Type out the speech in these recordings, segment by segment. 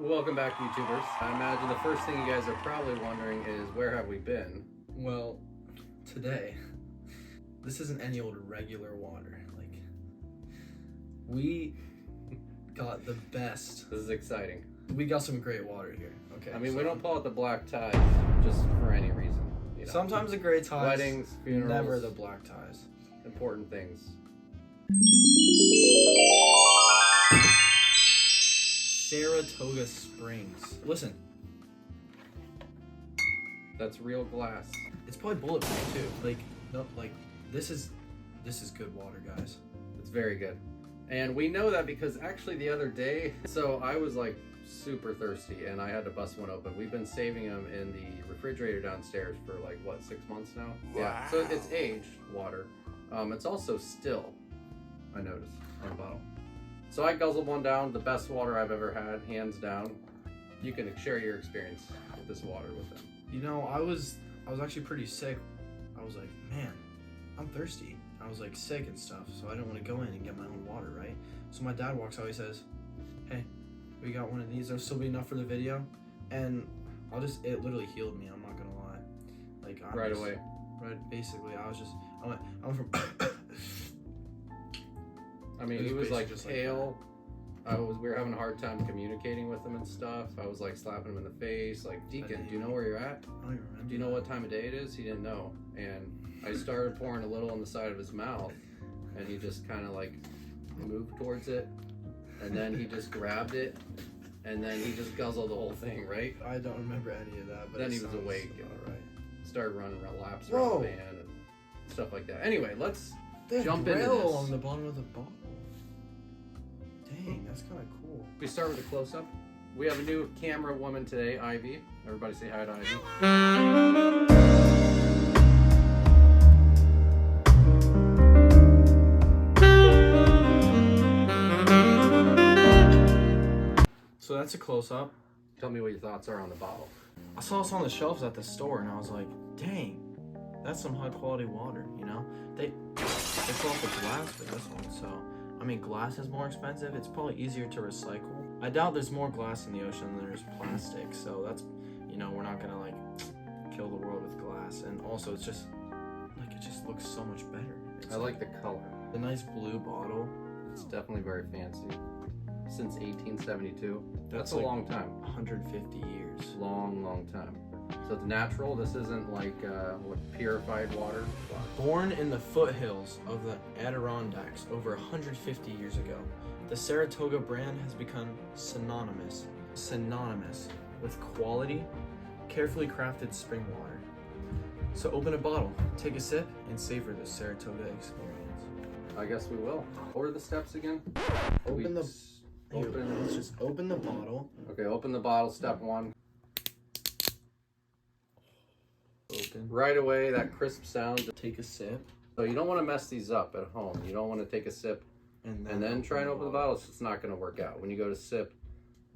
Welcome back, YouTubers. I imagine the first thing you guys are probably wondering is, where have we been? Well, today, this isn't any old regular water. Like, we got the best. This is exciting. We got some great water here. Okay. I mean, we don't pull out the black ties just for any reason. You know? Sometimes the gray ties. Weddings, funerals. Never the black ties. Important things. Saratoga Springs. Listen. That's real glass. It's probably bulletproof too. Like, no, like this is good water, guys. It's very good. And we know that because actually the other day, so I was like super thirsty and I had to bust one open. We've been saving them in the refrigerator downstairs for like, what, 6 months now? Wow. Yeah, so it's aged water. It's also still, I noticed, on the bottle. So I guzzled one down, the best water I've ever had, hands down. You can share your experience with this water with them. You know, I was actually pretty sick. I was like, man, I'm thirsty. I was like sick and stuff, so I didn't want to go in and get my own water, right? So my dad walks out, he says, hey, we got one of these, there'll still be enough for the video. And it literally healed me, I'm not gonna lie. Like, right away. Right, basically, I went from I mean, he was like pale. We were having a hard time communicating with him and stuff. I was like slapping him in the face, like, Deacon, do you know where you're at? I don't even remember. Do you know what time of day it is? He didn't know. And I started pouring a little on the side of his mouth, and he just kind of like moved towards it, and then he just grabbed it, and then he just guzzled the whole thing, right? I don't remember any of that, but then he was awake and right. started running laps around the van and stuff like that. Anyway, let's jump into this. Along the bottom of the bottle. Dang, that's kind of cool. We start with a close-up. We have a new camera woman today, Ivy. Everybody say hi to Ivy. So that's a close-up. Tell me what your thoughts are on the bottle. I saw this on the shelves at the store, and I was like, dang, that's some high-quality water, you know? They pull off the glass for this one, so... I mean, glass is more expensive. It's probably easier to recycle. I doubt there's more glass in the ocean than there's plastic. So that's, you know, we're not gonna like kill the world with glass. And also, it's just like it just looks so much better. I like the color. The nice blue bottle. It's definitely very fancy. Since 1872. That's a like long time. 150 years. Long time. So it's natural. This isn't like purified water. Born in the foothills of the Adirondacks over 150 years ago, the Saratoga brand has become synonymous with quality, carefully crafted spring water. So open a bottle, take a sip, and savor the Saratoga experience. I guess we will. What are the steps again? Let's just open the bottle. Okay, open the bottle, step 1. Open. Right away, that crisp sound. Take a sip. So you don't want to mess these up at home. You don't want to take a sip and then try and open the bottle. It's not going to work out. When you go to sip,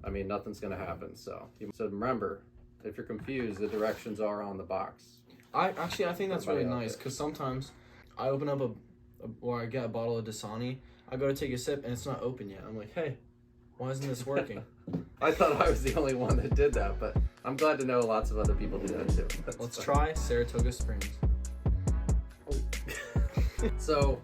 I mean, nothing's going to happen. So remember, if you're confused, the directions are on the box. I think that's really nice, because sometimes I open up or I get a bottle of Dasani, I go to take a sip and it's not open yet. I'm like, hey, why isn't this working? I thought I was the only one that did that, but I'm glad to know lots of other people do that too. Let's try Saratoga Springs. So,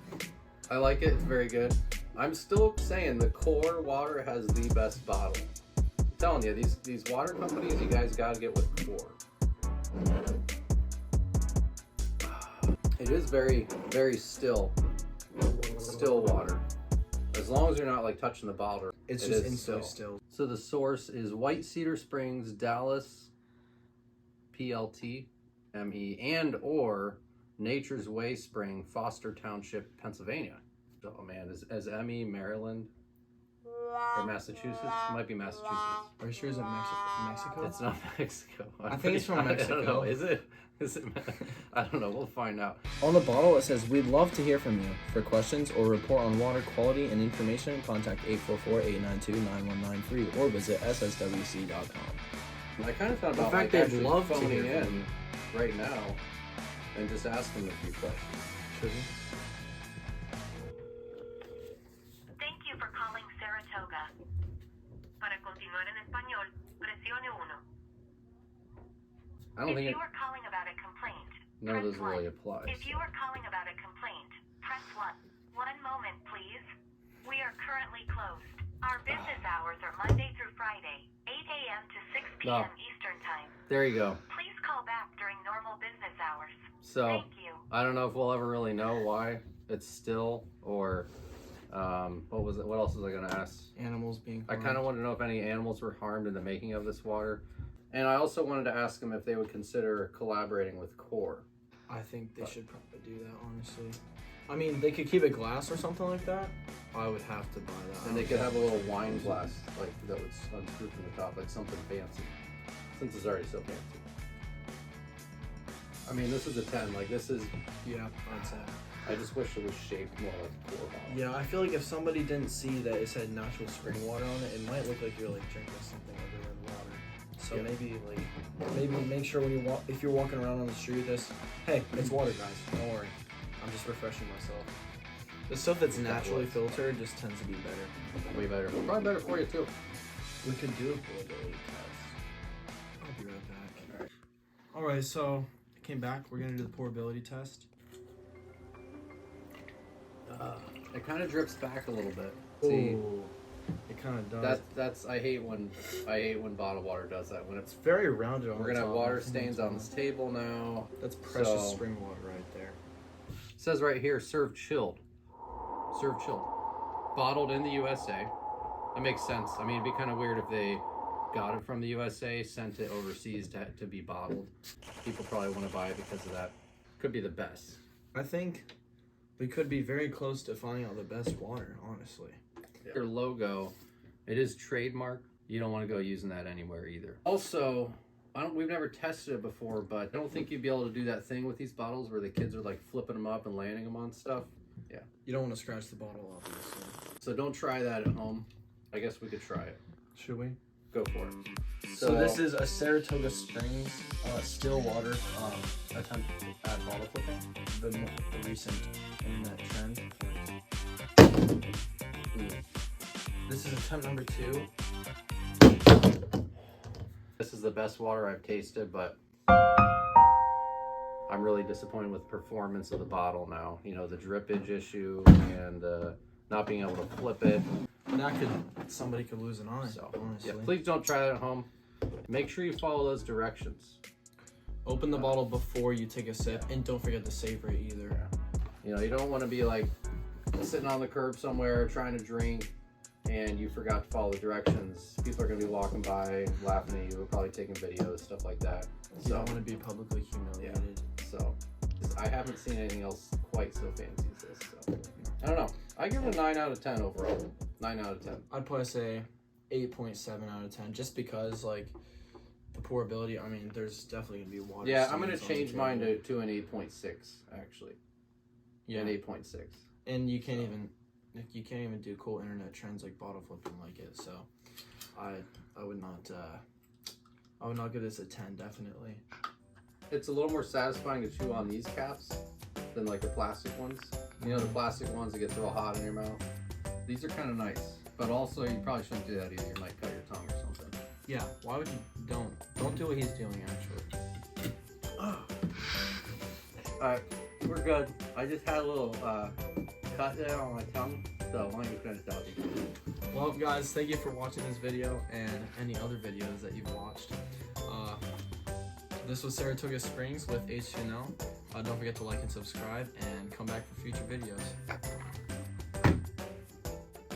I like it. It's very good. I'm still saying the core water has the best bottle. I'm telling you, these water companies, you guys got to get with core. It is very, very still water. As long as you're not like touching the bottle, it's just instantly still. So the source is White Cedar Springs, Dallas, PLT, ME, and or Nature's Way Spring, Foster Township, Pennsylvania. Oh man, is ME Maryland or Massachusetts? It might be Massachusetts. Are you sure it's Mexico? It's not Mexico. I think it's from Mexico. I don't know. Is it? I don't know. We'll find out. On the bottle, it says, "We'd love to hear from you. For questions or report on water quality and information, contact 844-892-9193 or visit sswc.com. I kind of thought about actually phoning in right now and just asking a few questions. Should we? Thank you for calling Saratoga. Para continuar en español, español, presione 1. I don't think If it, you are calling about a complaint, none of press this really 1. applies. If you are calling about a complaint, press 1. One moment, please. We are currently closed. Our business hours are Monday through Friday, 8 a.m. to 6 p.m. Eastern Time. There you go. Please call back during normal business hours. So, Thank you. I don't know if we'll ever really know why it's still, or what was it? What else was I gonna ask? Animals being I kind of want to know if any animals were harmed in the making of this water, and I also wanted to ask them if they would consider collaborating with Core. I think they should probably do that, honestly. I mean, they could keep it glass or something like that. I would have to buy that. And they could have a little wine glass, like that was unscrewed from the top, like something fancy, since it's already so fancy. I mean, this is a 10. Like this is. Yeah, I'd say. I just wish it was shaped more like a Core bottle. Yeah, I feel like if somebody didn't see that it said natural spring water on it, it might look like you're like drinking something other than water. So Yeah. maybe make sure when you walk, if you're walking around on the street, hey, it's water, guys. Don't worry. I'm just refreshing myself. The stuff that's naturally filtered just tends to be better. Way better. Probably better for you too. We could do a portability test. I'll be right back. Alright, so I came back. We're gonna do the pourability test. It kind of drips back a little bit. See, Ooh, it kind of does. that's I hate when bottled water does that. When it's It's very rounded on we're the gonna have top. water stains on this table now. That's precious So- spring water right there. It says right here, served chilled. Served chilled. Bottled in the USA. That makes sense. I mean, it'd be kind of weird if they got it from the USA, sent it overseas to be bottled. People probably want to buy it because of that. Could be the best. I think we could be very close to finding out the best water, honestly. Your logo, it is trademark. You don't want to go using that anywhere either. Also, we've never tested it before, but I don't think you'd be able to do that thing with these bottles where the kids are like flipping them up and landing them on stuff. Yeah. You don't want to scratch the bottle, obviously. So don't try that at home. I guess we could try it. Should we? Go for it. So this is a Saratoga Springs still water attempt at bottle flipping. The recent internet trend. This is attempt number 2. This is the best water I've tasted, but I'm really disappointed with the performance of the bottle now. You know, the drippage issue and not being able to flip it. Somebody could lose an eye. So, honestly. yeah, please don't try that at home. Make sure you follow those directions. Open the bottle before you take a sip, and don't forget to savor it either. You know, you don't want to be like sitting on the curb somewhere trying to drink and you forgot to follow the directions. People are going to be walking by, laughing at you, probably taking videos, stuff like that. You don't want to be publicly humiliated. So, I haven't seen anything else quite so fancy as this. So, I don't know. I give it a 9 out of 10 overall. 9 out of 10. I'd probably say 8.7 out of 10, just because like the pourability. I mean, there's definitely gonna be water. Yeah, I'm gonna stains on the change mine table. to an 8.6 actually. Yeah, An 8.6. and you can't even do cool internet trends like bottle flipping like it. So, I would not give this a 10. Definitely. It's a little more satisfying to chew on these caps than like the plastic ones. You know, the plastic ones that get real hot in your mouth. These are kind of nice, but also you probably shouldn't do that either. You might cut your tongue or something. Yeah. Why would you don't do what he's doing actually? Alright, we're good. I just had a little cut there on my tongue, so why don't you finish out? Well, guys, thank you for watching this video and any other videos that you've watched. This was Saratoga Springs with H2KNOW. Don't forget to like and subscribe and come back for future videos.